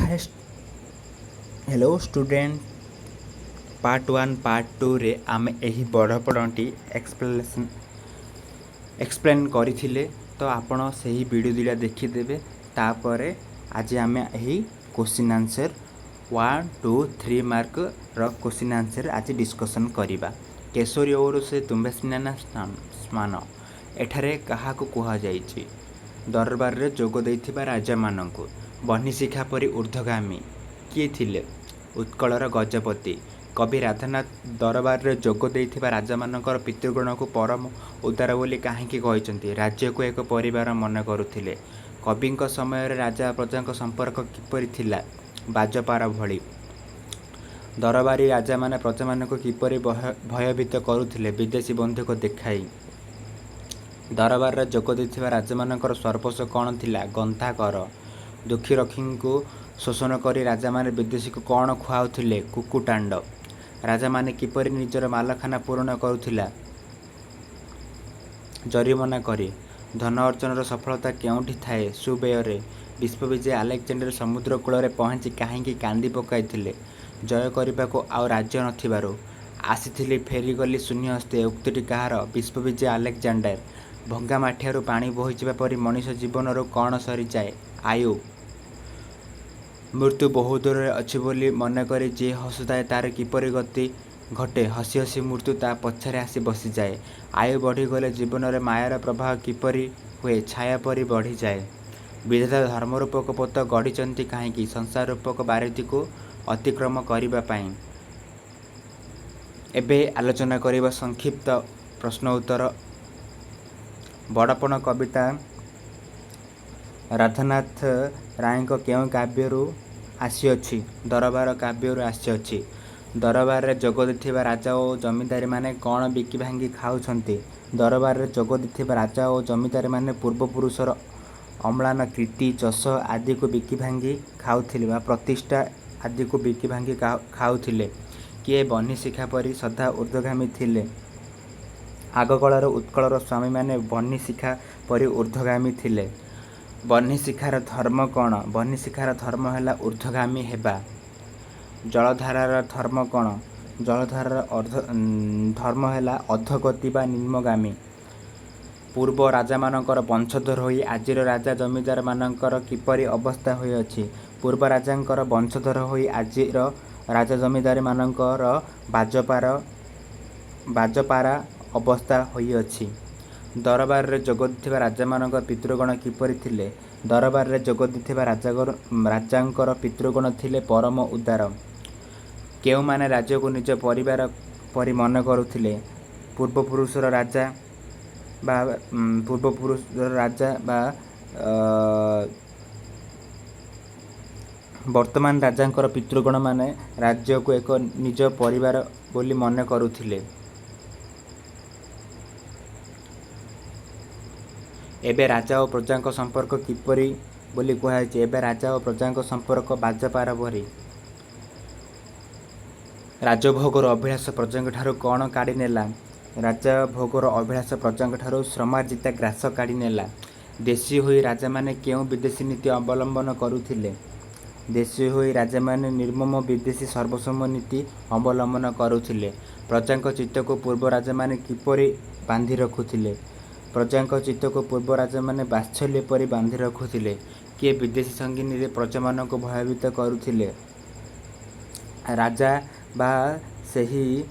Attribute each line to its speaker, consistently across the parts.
Speaker 1: Hi hello student part 1 part 2 रे आमे एही बड़पणटी एक्सप्लेन करिथिले तो आपण सही वीडियो दिला देखिदेवे तापरे आज आमे एही क्वेश्चन आंसर 1 2 3 मार्क रो क्वेश्चन आंसर आज डिस्कशन करिबा। केशरी ओर से तुम्बे स्नान स्मान एठारे काहाकू कुहा जाइछि दरबार रे जोग दैथिबा राजा माननकु बन्ही शिखा परी ऊर्ध्वगामी किए थिले उत्कलर गजपति कवि राधानाथ दरबार रे जोग दैथिबा राजा मानकर पितृगण को परम उदार बोली काहेकि कहिसंती राज्य को एक परिवार मन करुथिले। कविंक समय रे राजा प्रजा संपर्क किपरि थिला बाजपार भली दरबारी राजा माने प्रजा मानक किपरि भयभीत करुथिले विदेशी बंधुक देखाई दरबार रे जोग दैथिबा राजा मानकर सर्वस्व कौन थिला गंथा कर दुखी रखी को शोषण करी राजा माने विदेशी को कौन खुआउथिले कुकुटांड राजा माने किपरि निजर मालखाना पूर्ण करुथिला जरिमना करी धन अर्जन सफलता केउठी थाए सुबेयरे विश्वविजय आलेक्जेंडर समुद्र कूल रे पहुँची काहेकि कांदी पकाइथिले जय करने को आउ राज्य नथिबारु आसीथिली फेरीगली शून्य हस्ते उक्तटी कहार विश्वविजय आलेक्जेंडर भंगा माठियारू पानी बोहिजिबा परी मनीष जीवन रो कौन सरी जाए आयु मृत्यु बहु दूर अच्छी बोली मन करी जे हसुए तार किपरि गति घटे हसी हसी मृत्यु ता पछरे आसी बसी जाए आयु बढ़ीगले जीवन में मायार प्रभाव किपरि हुए छाया परी बढ़ी जाए विधाता धर्मरूपक पथ गढ़ी कहीं संसार रूपक बारिधि को अतिक्रम करने एबे आलोचना करबा संक्षिप्त प्रश्न उत्तर बड़पण कविता राधानाथ राय केउं काव्यरू आसी दरबार काव्यरू आसी दरबार रे जोग देथिबा राजा और जमींदारी माने कौन बिकी भांगी खाउछंती दरबार रे जोग देथिबा राजा और जमींदारी माने पूर्वपुरुषर अम्लान कीर्ति जश आदि को बिकी भांगी खाउथिले बा प्रतिष्ठा आदि को बिकी भांगी खाउथिले किए बन्ही शिखा परी सदा ऊर्ध्वगामी थिले आगकालर उत्कलर स्वामी माने बन्ही शिखा परी ऊर्ध्वगामी थिले। बन्ही शिखार धर्म कौन बन्ही शिखार धर्म है ऊर्ध्वगामी हेबा। जलधारार धर्म कौन जलधारार धर्म है अधगति बा निम्नगामी। पूर्व राजा मानकर वंशधर होई आजिर राजा जमीदार मानकर किपरि अवस्था होई अछि पूर्व राजांकर वंशधर होई आजिर राजा जमीदार मानकर बाजपारा अवस्था होई अछि। दरबार रे जोग देथिबा राजा मानकर पितृगण किपरि थिले दरबार रे जोग देथिबा राजांकर पितृगण थिले परम उदार केउ माने राज्य को निज परिवार परि मन करुथिले पूर्वपुरुषर राजा बा वर्तमान राजांकर पितृगण माने राज्य को एक निज परिवार बोली मन करुथिले। एबे राजा और प्रजा संपर्क किपरि बोली कहुए एबे राजा और प्रजा संपर्क बाजपार भरी राजभोगर अभिलाष प्रजा ठारू कौन काढ़ी नेला राजा भोगर अभिलाष प्रजा ठारू श्रमार्जिता ग्रास काढ़ी नेला। देशी होई राजा माने केउ विदेशी नीति अवलंबन करुथिले देशी होई राजा माने निर्मम विदेशी सर्वसम्म नीति अवलंबन करुथिले। प्रजा चित्त को पूर्व राजा माने किपरि बांधि रखुथिले प्रजा चित्त को पूर्व राजा माने बात्सल्य परी बांधि रखुथिले किए विदेशी संगिनी रे प्रजा मान को भयभीत करुथिले राजा बा सही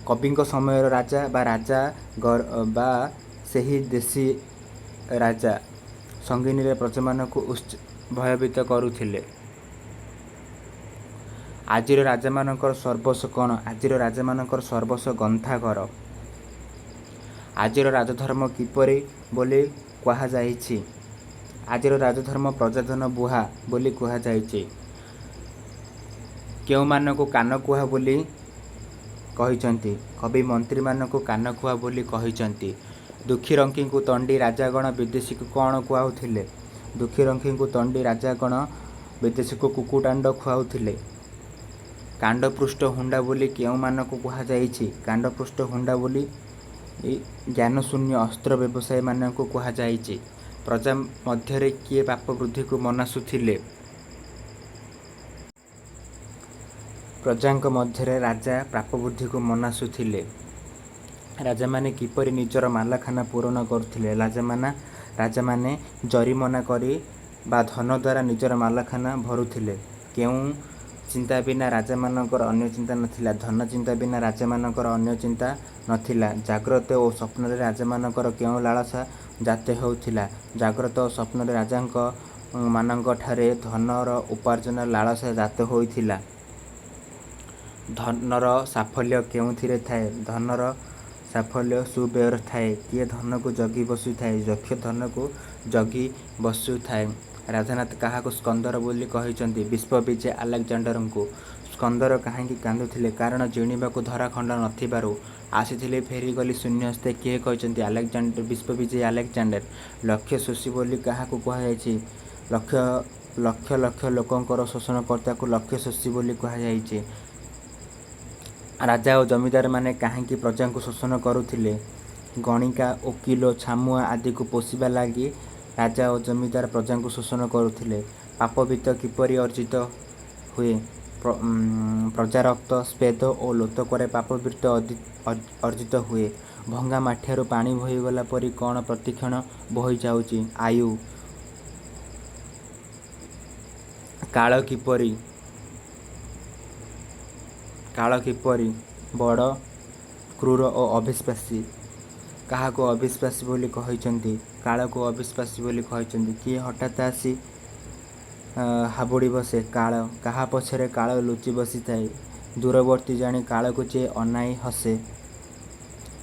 Speaker 1: कविंक समय राजा बा राजा बा सही देशी राजा संगिनी रे प्रजा मान को भयभीत करुथिले। आजिर राजा मानकर सर्वस्व कौन आजिर राजा मानकर सर्वस्व गंथा घर आजिर राजधर्म किपरि बोली कहा जाइछि आजिर राजधर्म प्रजाधन बुहा बोली कहा जाइछि केउ मानकु कान कुहा बोली कहिचंती कवि मंत्री मानकु कान कुहा बोली कहिचंती। दुखी रंकी को तंडी राजागण विदेशी को कौन खुआउथिले दुखी रंकी को तंडी राजागण विदेशी को कुकुटांड खुआउथिले। कांडपृष्ठ हुंडा बोली केउ मानकु कहा जाइछि कांडपृष्ठ हुंडा बोली ज्ञानशून्य अस्त्र व्यवसायी मानकु कहा जाइछि। प्रजा मध्यरे किए पाप वृद्धि को मनासुथिले ପ୍ରଜାଙ୍କ ମଧ୍ୟରେ ରାଜା ପ୍ରାପବୁଦ୍ଧିକୁ ମନାସୁଥିଲେ। ରାଜାମାନେ କିପରି ନିଜର ମାଲଖାନା ପୂରଣ କରୁଥିଲେ? ରାଜାମାନେ ଜରିମନା କରି ବା ଧନ ଦ୍ୱାରା ନିଜର ମାଲଖାନା ଭରୁଥିଲେ। କେଉଁ ଚିନ୍ତା ବିନା ରାଜାମାନଙ୍କର ଅନ୍ୟ ଚିନ୍ତା ନଥିଲା? ଧନ ଚିନ୍ତା ବିନା ରାଜାମାନଙ୍କର ଅନ୍ୟ ଚିନ୍ତା ନଥିଲା। ଜାଗ୍ରତ ଓ ସ୍ୱପ୍ନରେ ରାଜାମାନଙ୍କର କେଉଁ ଲାଳସା ଜାତ ହେଉଥିଲା? ଜାଗ୍ରତ ଓ ସ୍ୱପ୍ନରେ ରାଜାମାନଙ୍କଠାରେ ଧନର ଉପାର୍ଜନ ଲାଳସା ଜାତ ହୋଇଥିଲା। ଧନର ସାଫଲ୍ୟ କେଉଁଥିରେ ଥାଏ? ଧନର ସାଫଲ୍ୟ ସୁବ୍ୟୟରେ ଥାଏ। କିଏ ଧନକୁ ଜଗି ବସୁଥାଏ? ଯକ୍ଷ ଧନକୁ ଜଗି ବସୁଥାଏ। ରାଧାନାଥ କାହାକୁ ସ୍କନ୍ଦର ବୋଲି କହିଛନ୍ତି? ବିଶ୍ୱବିଜେ ଆଲେକଜାଣ୍ଡରଙ୍କୁ। ସ୍କନ୍ଦର କାହିଁକି କାନ୍ଦୁଥିଲେ? କାରଣ ଜିଣିବାକୁ ଧରାଖଣ୍ଡ ନଥିବାରୁ। ଆସିଥିଲି ଫେରିଗଲି ଶୂନ୍ୟହସ୍ତେ। କିଏ କହିଛନ୍ତି? ବିଶ୍ୱବିଜୟୀ ଆଲେକଜାଣ୍ଡର। ଲକ୍ଷ୍ୟ ଶୋଷୀ ବୋଲି କାହାକୁ କୁହାଯାଇଛି? ଲକ୍ଷ ଲକ୍ଷ ଲୋକଙ୍କର ଶୋଷଣକର୍ତ୍ତାକୁ ଲକ୍ଷ୍ୟ ଶୋଷୀ ବୋଲି କୁହାଯାଇଛି। ରାଜା ଓ ଜମିଦାରମାନେ କାହିଁକି ପ୍ରଜାଙ୍କୁ ଶୋଷଣ କରୁଥିଲେ? ଗଣିକା, ଓକିଲ, ଛାମୁଆ ଆଦିକୁ ପୋଷିବା ଲାଗି ରାଜା ଓ ଜମିଦାର ପ୍ରଜାଙ୍କୁ ଶୋଷଣ କରୁଥିଲେ। ପାପବିତ୍ତ କିପରି ଅର୍ଜିତ ହୁଏ? ପ୍ରଜାରକ୍ତ, ସ୍ୱେଦ ଓ ଲୋତକରେ ପାପବିତ୍ତ ଅର୍ଜିତ ହୁଏ। ଭଙ୍ଗା ମାଠିଆରୁ ପାଣି ବୋହିଗଲା ପରି କ'ଣ ପ୍ରତିକ୍ଷଣ ବୋହିଯାଉଛି? ଆୟୁ। କାଳ କିପରି ବଡ଼ କ୍ରୂର ଓ ଅବିଶ୍ୱାସୀ? କାହାକୁ ଅବିଶ୍ୱାସୀ ବୋଲି କହିଛନ୍ତି? କାଳକୁ ଅବିଶ୍ୱାସୀ ବୋଲି କହିଛନ୍ତି। କିଏ ହଠାତ୍ ଆସି ହାବୁଡ଼ି ବସେ? କାଳ। କାହା ପଛରେ କାଳ ଲୁଚି ବସିଥାଏ? ଦୂରବର୍ତ୍ତୀ ଜାଣି କାଳକୁ ଯିଏ ଅନାଇ ହସେ।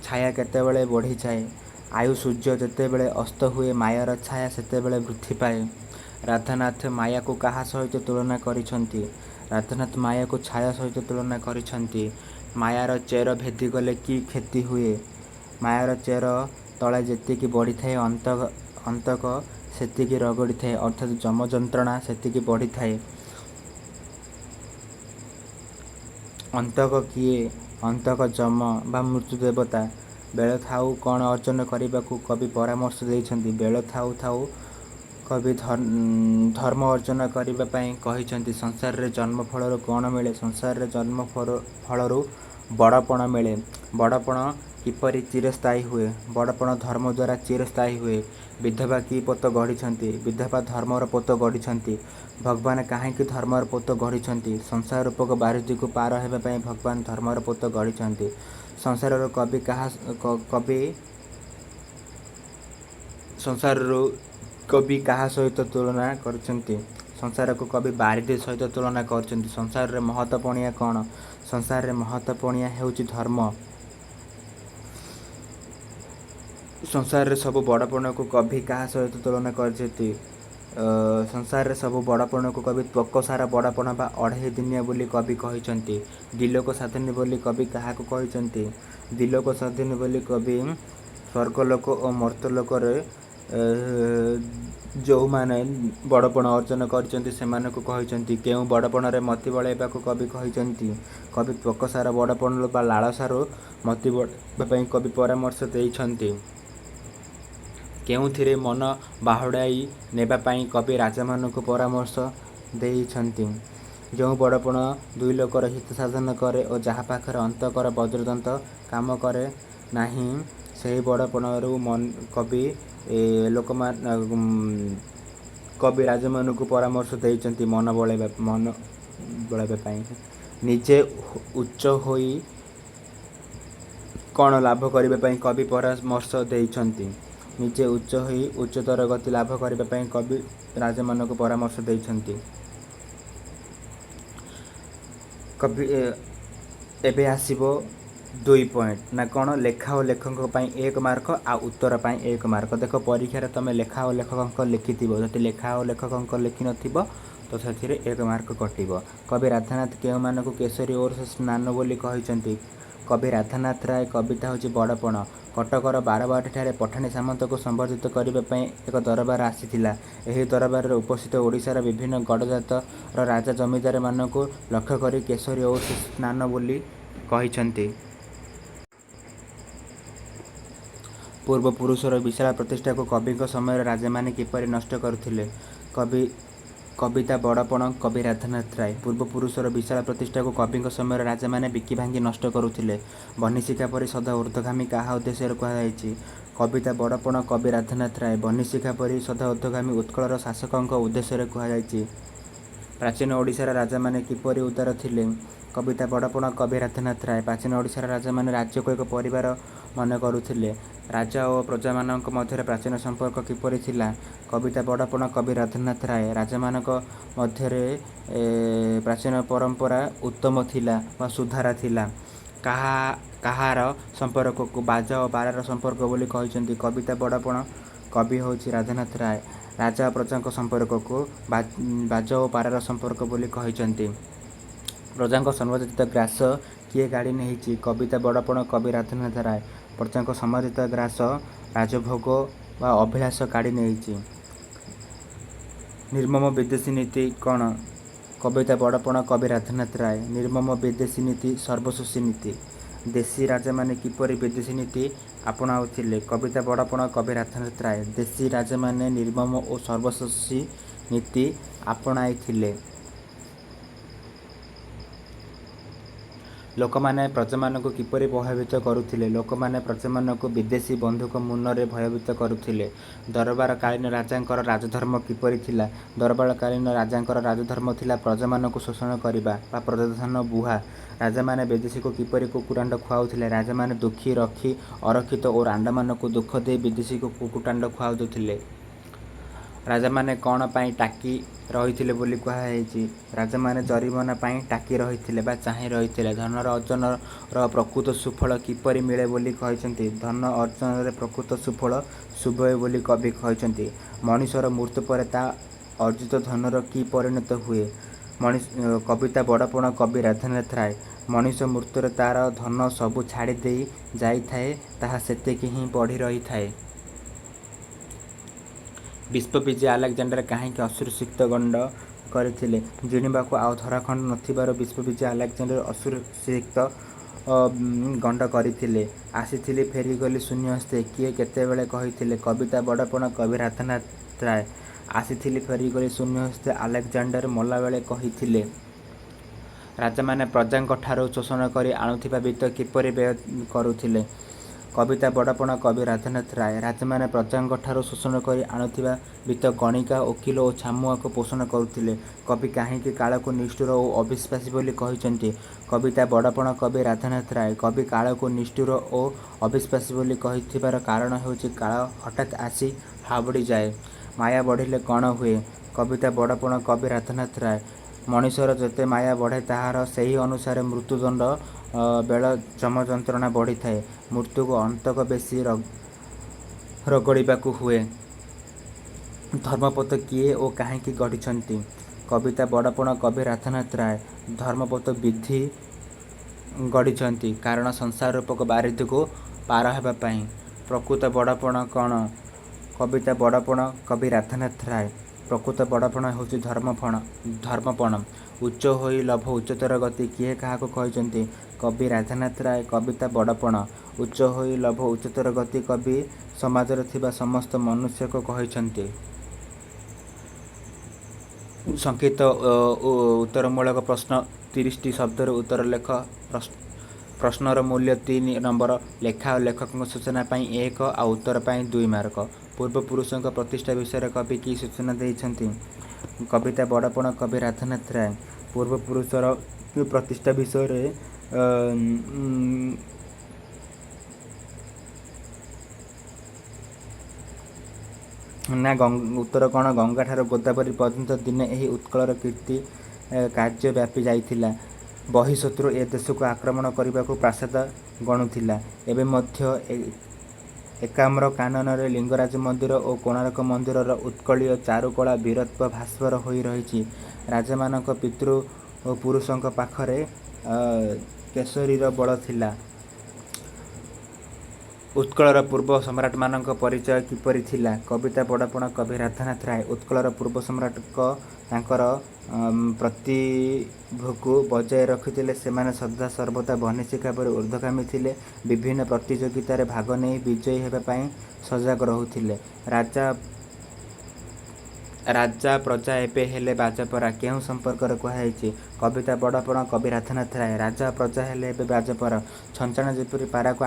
Speaker 1: ଛାୟା କେତେବେଳେ ବଢ଼ିଯାଏ? ଆୟୁ। ସୂର୍ଯ୍ୟ ଯେତେବେଳେ ଅସ୍ତ ହୁଏ ମାୟାର ଛାୟା ସେତେବେଳେ ବୃଦ୍ଧି ପାଏ। ରାଧାନାଥ ମାୟାକୁ କାହା ସହିତ ତୁଳନା କରିଛନ୍ତି? ରାଧାନାଥ ମାୟାକୁ ଛାୟା ସହିତ ତୁଳନା କରିଛନ୍ତି। ମାୟାର ଚେର ଭେଦିଗଲେ କି କ୍ଷତି ହୁଏ? ମାୟାର ଚେର ତଳେ ଯେତିକି ବଢ଼ିଥାଏ ଅନ୍ତକ ସେତିକି ରଗଡ଼ିଥାଏ, ଅର୍ଥାତ୍ ଯମ ଯନ୍ତ୍ରଣା ସେତିକି ବଢ଼ିଥାଏ। ଅନ୍ତକ କିଏ? ଅନ୍ତକ ଯମ ବା ମୃତ୍ୟୁ ଦେବତା। ବେଳ ଥାଉ କ'ଣ ଅର୍ଜନ କରିବାକୁ କବି ପରାମର୍ଶ ଦେଇଛନ୍ତି? ବେଳ ଥାଉ ଥାଉ କବି ଧର୍ମ ଅର୍ଜନ କରିବା ପାଇଁ କହିଛନ୍ତି। ସଂସାରରେ ଜନ୍ମ ଫଳରୁ କ'ଣ ମିଳେ? ସଂସାରରେ ଜନ୍ମ ଫଳରୁ ବଡ଼ପଣ ମିଳେ। ବଡ଼ପଣ କିପରି ଚିରସ୍ଥାୟୀ ହୁଏ? ବଡ଼ପଣ ଧର୍ମ ଦ୍ୱାରା ଚିରସ୍ଥାୟୀ ହୁଏ। ବିଧବା କି ପୋତ ଗଢ଼ିଛନ୍ତି? ବିଧବା ଧର୍ମର ପୋତ ଗଢ଼ିଛନ୍ତି। ଭଗବାନ କାହିଁକି ଧର୍ମର ପୋତ ଗଢ଼ିଛନ୍ତି? ସଂସାର ରୂପକ ବାରିଧିକୁ ପାର ହେବା ପାଇଁ ଭଗବାନ ଧର୍ମର ପୋତ ଗଢ଼ିଛନ୍ତି। ସଂସାରରୁ କବି କାହା ସହିତ ତୁଳନା କରିଛନ୍ତି? ସଂସାରକୁ କବି ବାରିଧି ସହିତ ତୁଳନା କରିଛନ୍ତି। ସଂସାରରେ ମହତପଣିଆ କ'ଣ? ସଂସାରରେ ମହତପଣିଆ ହେଉଛି ଧର୍ମ। ସଂସାରରେ ସବୁ ବଡ଼ପଣକୁ କବି କାହା ସହିତ ତୁଳନା କରିଛନ୍ତି? ସଂସାରରେ ସବୁ ବଡ଼ପଣକୁ କବି ତ୍ୱକସାର ବଡ଼ପଣ ବା ଅଢ଼େଇ ଦିନିଆ ବୋଲି କବି କହିଛନ୍ତି। ଦିଲୋକ ସାଧୁନୀ ବୋଲି କବି କାହାକୁ କହିଛନ୍ତି? ଦିଲୋକ ସାଧୁନୀ ବୋଲି କବି ସ୍ୱର୍ଗଲୋକ ଓ ମର୍ତ୍ତ୍ୟଲୋକରେ ଯେଉଁମାନେ ବଡ଼ପଣ ଅର୍ଜନ କରିଛନ୍ତି ସେମାନଙ୍କୁ କହିଛନ୍ତି। କେଉଁ ବଡ଼ପଣରେ ମତି ବଳାଇବାକୁ କବି କହିଛନ୍ତି? କବି ତ୍ୱକସାର ବଡ଼ପଣରୁ ବା ଲାଳସାରୁ ମତି ବଳାଇବା ପାଇଁ କବି ପରାମର୍ଶ ଦେଇଛନ୍ତି। କେଉଁଥିରେ ମନ ବାହୁଡ଼ାଇ ନେବା ପାଇଁ କବି ରାଜାମାନଙ୍କୁ ପରାମର୍ଶ ଦେଇଛନ୍ତି? ଯେଉଁ ବଡ଼ପଣ ଦୁଇ ଲୋକର ହିତ ସାଧନ କରେ ଓ ଯାହା ପାଖରେ ଅନ୍ତକର ବଜ୍ରଦନ୍ତ କାମ କରେ ନାହିଁ ସେହି ବଡ଼ପଣରୁ କବି ରାଜାମାନଙ୍କୁ ପରାମର୍ଶ ଦେଇଛନ୍ତି ମନ ବଳାଇବା ପାଇଁ। ନିଜେ ଉଚ୍ଚ ହୋଇ କ'ଣ ଲାଭ କରିବା ପାଇଁ କବି ପରାମର୍ଶ ଦେଇଛନ୍ତି? ନିଜେ ଉଚ୍ଚ ହୋଇ ଉଚ୍ଚତର ଗତି ଲାଭ କରିବା ପାଇଁ କବି ରାଜାମାନଙ୍କୁ ପରାମର୍ଶ ଦେଇଛନ୍ତି। ଏବେ ଆସିବ 2 ପଏଣ୍ଟ ନା କ'ଣ? ଲେଖା ଓ ଲେଖକଙ୍କ ପାଇଁ 1 ମାର୍କ ଆଉ ଉତ୍ତର ପାଇଁ 1 ମାର୍କ। ଦେଖ ପରୀକ୍ଷାରେ ତୁମେ ଲେଖା ଓ ଲେଖକଙ୍କ ଲେଖିଥିବ, ଯଦି ଲେଖା ଓ ଲେଖକଙ୍କ ଲେଖିନଥିବ ତ ସେଥିରେ 1 ମାର୍କ କଟିବ। କବି ରାଧାନାଥ କେଉଁମାନଙ୍କୁ କେଶରୀ ଓରସ ସ୍ନାନ ବୋଲି କହିଛନ୍ତି? କବି ରାଧାନାଥ ରାୟ କବିତା ହେଉଛି ବଡ଼ପଣ। କଟକର ବାରବାଟୀଠାରେ ପଠାଣି ସାମନ୍ତଙ୍କୁ ସମ୍ବର୍ଦ୍ଧିତ କରିବା ପାଇଁ ଏକ ଦରବାର ଆସିଥିଲା। ଏହି ଦରବାରରେ ଉପସ୍ଥିତ ଓଡ଼ିଶାର ବିଭିନ୍ନ ଗଡ଼ଜାତର ରାଜା ଜମିଦାରମାନଙ୍କୁ ଲକ୍ଷ୍ୟ କରି କେଶରୀ ଓରସ ସ୍ନାନ ବୋଲି କହିଛନ୍ତି। ପୂର୍ବପୁରୁଷର ବିଶାଳ ପ୍ରତିଷ୍ଠାକୁ କବିଙ୍କ ସମୟରେ ରାଜାମାନେ କିପରି ନଷ୍ଟ କରୁଥିଲେ? କବି कविता बड़पण कवि राधानाथ राय। पूर्वपुरुषर विशाल प्रतिष्ठा को कवि समय राजा मैंने बिकी भांगी नष्ट करुले। बनिशिखा परी सदा ऊर्ध्वगामी क्या उद्देश्य कहुई। कविता बड़पण कवि राधानाथ राय। बनिशिखा परी सदा ऊर्ध्वगामी उत्कलर शासकों उद्देश्य कहुई। प्राचीन ओडिशार राजा मैंने किपरि उदार थिले। कविता बड़पण कवि राधानाथ राय। प्राचीन ओडिशार राजा मैंने राज्य को एक परिवार मन करुले। राजा और प्रजा मानक मध्य प्राचीन संपर्क किपरि थिला। कविता बड़पण कवि राधानाथ राय। राजा मानक मध्य प्राचीन परंपरा उत्तम थिला व सुधारा थिला। कहार संपर्क को बाजा और बारार संपर्क बोली कहते। कविता बड़पण कवि हूँ राधानाथ राय। राजा प्रजा संपर्क को बाज और बारार संपर्क बोली कहते। प्रजा संवर्धित ग्रास किए गाड़ी नहीं। कविता बड़पण कवि राधानाथ राय। प्रजा संवर्धित ग्रास राजभोग व अभिलाष काढ़ी नहीं। निर्मम विदेशी नीति कौन। कविता बड़पण कवि राधानाथ राय। निर्मम विदेशी नीति सर्वशोषी नीति। देशी राजा माने किपरि विदेशी नीति आपणाउथिले। कविता बड़पण कवि राधानाथ राय। देशी राजा माने निर्मम और सर्वशोषी नीति आपणाइथिले। लोक मैंने प्रजा मान को किपरि प्रभावित करुले। लोक मैंने प्रजा मान को विदेशी बंधुक मुନରେ भयभीत करुले। दरबार कालीन राजांकर राजधर्म किपरि थिला। दरबार कालीन राजांकर राजधर्म थिला प्रजा मान को शोषण करबा बा प्रजाधन बुहा। राजा माने विदेशी को किपरि कुकुरांड खुआउथिले। राजा माने दुखी रखी अरक्षित और आंडा मान को दुख दे विदेशी को कुकुटांड खुआउथिले। राजा माने कौन पाई टाकी रही बोली कहुई। राजा माने जरिमाना पाई टाकी रही चाहे रही। धनर अर्जन प्रकृत सुफल किपरि मिले बोली कहते। धन अर्जन प्रकृत सुफल शुभय बोली कवि कहते। मनुष्यर मृत्यु पर ता अर्जित धनर कि परिणत हुए। कविता बड़पण कवि राधानाथ राय। मनुष्य मृत्यु तार धन सबू छाड़ी दे जाए ताहा सेतिकी ही बढ़ी रही थाए। विश्वविजय आलेक्जेंडर कहीं असुरसिक्त गंड करथिले। जिणिबाकू आउ धराखंड नथिबार विश्वविजय आलेक्जेंडर असुरसिक्त गंड करथिले। आसीथिले फेरीगली शून्यहस्ते किए केतेबेले कहिथिले। कविता बड़पण कवि राधानाथ राय। आसीथिले फेरीगली शून्यहस्ते आलेक्जेंडर मलाबेले कहिथिले। राजा माने प्रजांक ठारू शोषण करी आणुथिबा वित्त किपरि व्यय करुथिले। कविता बड़पण कवि राधानाथ राय। राजा माने प्रजांक ठारू शोषण करी आणुथिबा वित्त गणिका वकील और छामुआ को पोषण करुथिले। कवि काहींकि काल को निष्ठुर और अविश्वासी बोली कहते। कविता बड़पण कवि राधानाथ राय। कवि काल को निष्ठुर और अविश्वासी बोली कहिथिबार कारण हेउछि काल हठात आसी हाबड़ी जाए। माया बढ़िले कौन हुए। कविता बड़पण कवि राधानाथ राय। मनुष्यर जेते माया बढ़े ताहार सही अनुसार मृत्युदंड बेल जम जंत्रणा बढ़ी थाए। मृत्यु को अंतक बेसी रगड़ाक हुए। धर्मपथ किए और कहीं गढ़ी। कविता बड़पण कवि राधानाथ राय। धर्मपथ विधि गढ़ी कारण संसार रूपक बारिधि को पार होगापाई। प्रकृत बड़पण कौन। कविता बड़पण कवि राधानाथ राय। प्रकृत बड़पण हूँ धर्मपण। उच्च होई लभ उच्चतर गति किए क्या कहते। कवि राधानाथ राय। कविता बड़पण। उच्च होई लभ उच्चतर गति कवि समाजर थिबा समस्त मनुष्य को कहते। संक्षिप्त उत्तरमूलक प्रश्न 30टी शब्दर उत्तर लेख। प्रश्नर मूल्य 3 नंबर। लेखा और लेखक सूचना पाई 1 आ उत्तर पाई 2 मार्क। पूर्वपुरुषों प्रतिष्ठा विषय कवि की सूचना देइछन्ति। कविता बड़पण कवि राधानाथ राय। पूर्वपुरुषर प्रतिष्ठा विषय ना उत्तर कौन। गंगा ठार गोदावरी पर्यंत दिने यही उत्कलर कीर्ति कार्य व्यापी जाइथिला। बहिशत्रु ए देश को आक्रमण करने को प्रासाद गणुला। एवं एकाम्र कानन लिंगराज मंदिर और कोणार्क मंदिर उत्कलीय चारुकला वीरत्व भास्वर हो रही। राजा मानक पितृ पुरुषों पाखरे केशरीर बल थिला। उत्कलर पूर्व सम्राट मानक परिचय किपरि थिला। कविता बड़पण कवि राधानाथ राय। उत्कलर पूर्व सम्राट तांकर प्रतिभू बजाय रखिथिले। सेमाने सदा सर्वदा बनिशिखा परि ऊर्ध्वगामी थिले। विभिन्न प्रतियोगितार भाग नहीं विजयी हेबा पई सजग रहुथिले। ରାଜା ପ୍ରଜା ଏବେ ହେଲେ ବାଜପରା କେଉଁ ସମ୍ପର୍କରେ କୁହାଯାଇଛି? କବିତା ବଡ଼ପଣ କବି ରାଧାନାଥ ରାୟ। ରାଜା ପ୍ରଜା ହେଲେ ଏବେ ବାଜପରା। ଛଞ୍ଚାଣ ଯେପରି ପାରାକୁ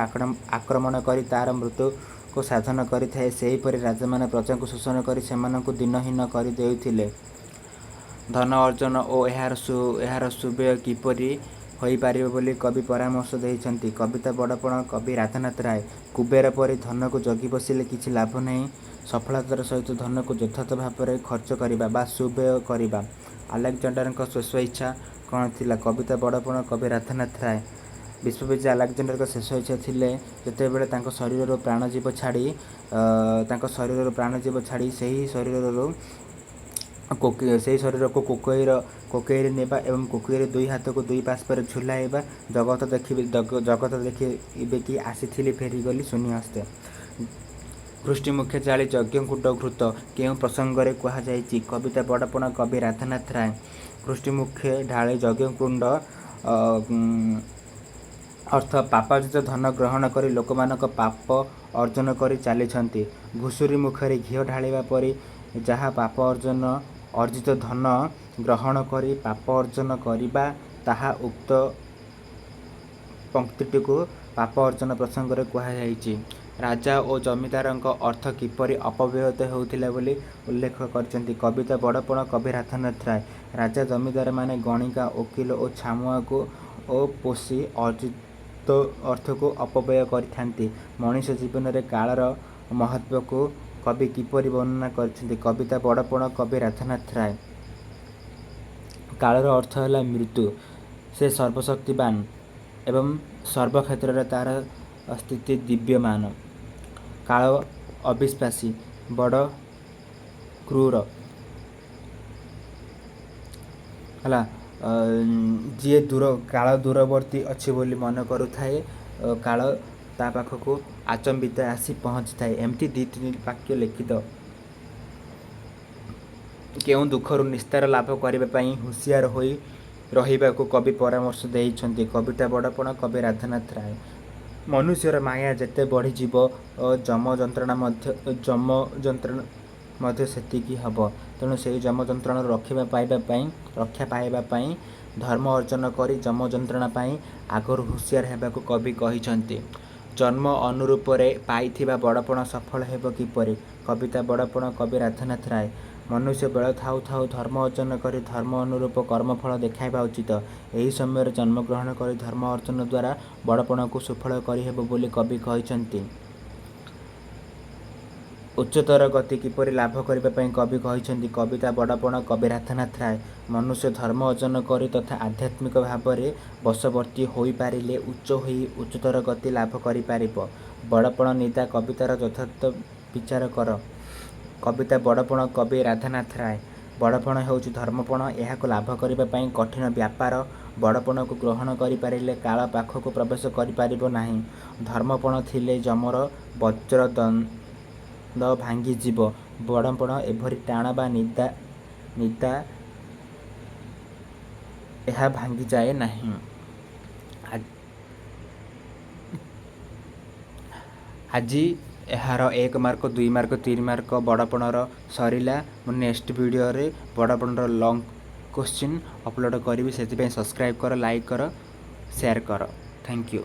Speaker 1: ଆକ୍ରମଣ କରି ତାର ମୃତ୍ୟୁକୁ ସାଧନ କରିଥାଏ, ସେହିପରି ରାଜାମାନେ ପ୍ରଜାଙ୍କୁ ଶୋଷଣ କରି ସେମାନଙ୍କୁ ଦିନହୀନ କରି ଦେଉଥିଲେ। ଧନ ଅର୍ଜନ ଓ ଏହାର ସୁବ୍ୟୟ କିପରି ହୋଇପାରିବ ବୋଲି କବି ପରାମର୍ଶ ଦେଇଛନ୍ତି। କବିତା ବଡ଼ପଣ କବି ରାଧାନାଥ ରାୟ। କୁବେର ପରି ଧନକୁ ଜଗି ବସିଲେ କିଛି ଲାଭ ନାହିଁ। ସଫଳତାର ସହିତ ଧନକୁ ଯଥାର୍ଥ ଭାବରେ ଖର୍ଚ୍ଚ କରିବା ବା ସୁବ୍ୟୟ କରିବା। ଆଲେକଜାଣ୍ଡାରଙ୍କ ଶେଷ ଇଚ୍ଛା କ'ଣ ଥିଲା? କବିତା ବଡ଼ପଣ କବି ରାଧାନାଥ ରାୟ। ବିଶ୍ୱବିଜୟ ଆଲେକଜାଣ୍ଡାରଙ୍କ ଶେଷ ଇଚ୍ଛା ଥିଲେ ଯେତେବେଳେ ତାଙ୍କ ଶରୀରରୁ ପ୍ରାଣଜୀବ ଛାଡ଼ି ସେହି ଶରୀରକୁ କୋକେଇରେ ନେବା ଏବଂ କୋକେଇର ଦୁଇ ହାତକୁ ଦୁଇ ପାର୍ଶ୍ୱରେ ଝୁଲାଇବା। ଜଗତ ଦେଖିବେ କି ଆସିଥିଲି ଫେରିଗଲି ଶୂନ୍ୟହସ୍ତେ। ଘୃଷ୍ଟିମୁଖେ ଜାଳି ଯଜ୍ଞକୁଣ୍ଡ ଘୃତ କେଉଁ ପ୍ରସଙ୍ଗରେ କୁହାଯାଇଛି? କବିତା ବଡ଼ପଣ କବି ରାଧାନାଥ ରାୟ। ଘୃଷ୍ଟିମୁଖେ ଢାଳି ଯଜ୍ଞକୁଣ୍ଡ ଅର୍ଥ ପାପାର୍ଜିତ ଧନ ଗ୍ରହଣ କରି ଲୋକମାନଙ୍କ ପାପ ଅର୍ଜନ କରି ଚାଲିଛନ୍ତି। ଘୁଷୁରି ମୁଖରେ ଘିଅ ଢାଳିବା ପରି ଯାହା ପାପ ଅର୍ଜିତ ଧନ ଗ୍ରହଣ କରି ପାପ ଅର୍ଜନ କରିବା, ତାହା ଉକ୍ତ ପଂକ୍ତିଟିକୁ ପାପ ଅର୍ଜନ ପ୍ରସଙ୍ଗରେ କୁହାଯାଇଛି। ରାଜା ଓ ଜମିଦାରଙ୍କ ଅର୍ଥ କିପରି ଅପବ୍ୟୟ ହେଉଥିଲା ବୋଲି ଉଲ୍ଲେଖ କରିଛନ୍ତି। କବିତା ବଡ଼ପଣ କବି ରାଧାନାଥ ରାୟ। ରାଜା ଜମିଦାରମାନେ ଗଣିକା, ଓକିଲ ଓ ଛାମୁଆକୁ ପୋଷି ଅର୍ଜିତ ଅର୍ଥକୁ ଅପବ୍ୟୟ କରିଥାନ୍ତି। ମଣିଷ ଜୀବନରେ କାଳର ମହତ୍ତ୍ୱକୁ କବି କିପରି ବର୍ଣ୍ଣନା କରିଛନ୍ତି? କବିତା ବଡ଼ପଣ କବି ରାଧାନାଥ ରାୟ। କାଳର ଅର୍ଥ ହେଲା ମୃତ୍ୟୁ। ସେ ସର୍ବଶକ୍ତିବାନ ଏବଂ ସର୍ବକ୍ଷେତ୍ରରେ ତାର ସ୍ଥିତି ଦିବ୍ୟମାନ। କାଳ ଅବିଶ୍ୱାସୀ, ବଡ଼ କ୍ରୂର। ଯିଏ କାଳ ଦୂରବର୍ତ୍ତୀ ଅଛି ବୋଲି ମନେ କରୁଥାଏ, କାଳ ତା ପାଖକୁ ଆଚମ୍ବିତ ଆସି ପହଞ୍ଚିଥାଏ। ଏମିତି 2-3 ବାକ୍ୟ ଲିଖିତ। କେଉଁ ଦୁଃଖରୁ ନିସ୍ତାର ଲାଭ କରିବା ପାଇଁ ହୁସିଆର ହୋଇ ରହିବାକୁ କବି ପରାମର୍ଶ ଦେଇଛନ୍ତି? କବିତା ବଡ଼ପଣ କବି ରାଧାନାଥ ରାୟ। ମନୁଷ୍ୟର ମାୟା ଯେତେ ବଢ଼ିଯିବ, ଯମ ଯନ୍ତ୍ରଣା ମଧ୍ୟ ସେତିକି ହେବ। ତେଣୁ ସେହି ଯମ ଯନ୍ତ୍ରଣାରୁ ରକ୍ଷା ପାଇବା ପାଇଁ ଧର୍ମ ଅର୍ଜନ କରି ଯମ ଯନ୍ତ୍ରଣା ପାଇଁ ଆଗରୁ ହୁସିଆର ହେବାକୁ କବି କହିଛନ୍ତି। ଜନ୍ମ ଅନୁରୂପରେ ପାଇଥିବା ବଡ଼ପଣ ସଫଳ ହେବ କିପରି? କବିତା ବଡ଼ପଣ କବି ରାଧାନାଥ ରାୟ। ମନୁଷ୍ୟ ବେଳ ଥାଉ ଥାଉ ଧର୍ମ ଅର୍ଜନ କରି ଧର୍ମ ଅନୁରୂପ କର୍ମଫଳ ଦେଖାଇବା ଉଚିତ। ଏହି ସମୟରେ ଜନ୍ମଗ୍ରହଣ କରି ଧର୍ମ ଅର୍ଜନ ଦ୍ୱାରା ବଡ଼ପଣକୁ ସୁଫଳ କରିହେବ ବୋଲି କବି କହିଛନ୍ତି। ଉଚ୍ଚତର ଗତି କିପରି ଲାଭ କରିବା ପାଇଁ କବି କହିଛନ୍ତି? କବିତା ବଡ଼ପଣ କବି ରାଧାନାଥ ରାୟ। ମନୁଷ୍ୟ ଧର୍ମ ଅର୍ଜନ କରି ତଥା ଆଧ୍ୟାତ୍ମିକ ଭାବରେ ବଶବର୍ତ୍ତୀ ହୋଇପାରିଲେ ଉଚ୍ଚତର ଗତି ଲାଭ କରିପାରିବ। ବଡ଼ପଣ ନିନ୍ଦା କବିତାର ଯଥାର୍ଥ ବିଚାର କର। କବିତା ବଡ଼ପଣ କବି ରାଧାନାଥ ରାୟ। ବଡ଼ପଣ ହେଉଛି ଧର୍ମପଣ। ଏହାକୁ ଲାଭ କରିବା ପାଇଁ କଠିନ ବ୍ୟାପାର। ବଡ଼ପଣକୁ ଗ୍ରହଣ କରିପାରିଲେ କାଳ ପାଖକୁ ପ୍ରବେଶ କରିପାରିବ ନାହିଁ। ଧର୍ମପଣ ଥିଲେ ଯମର ବଜ୍ରଦଣ୍ଡ ଭାଙ୍ଗିଯିବ। ବଡ଼ପଣ ଏଭଳି ଟାଣ ବା ନିନ୍ଦା ଏହା ଭାଙ୍ଗିଯାଏ ନାହିଁ। ଆଜି ଏହାର 1 ମାର୍କ, 2 ମାର୍କ, 3 ମାର୍କ ବଡ଼ପଣର ସରିଲା। ମୁଁ ନେକ୍ସଟ ଭିଡ଼ିଓରେ ବଡ଼ପଣର ଲଙ୍ଗ କ୍ୱେଶ୍ଚିନ୍ ଅପଲୋଡ଼ କରିବି। ସେଥିପାଇଁ ସବସ୍କ୍ରାଇବ୍ କର, ଲାଇକ୍ କର, ସେୟାର କର। Thank you.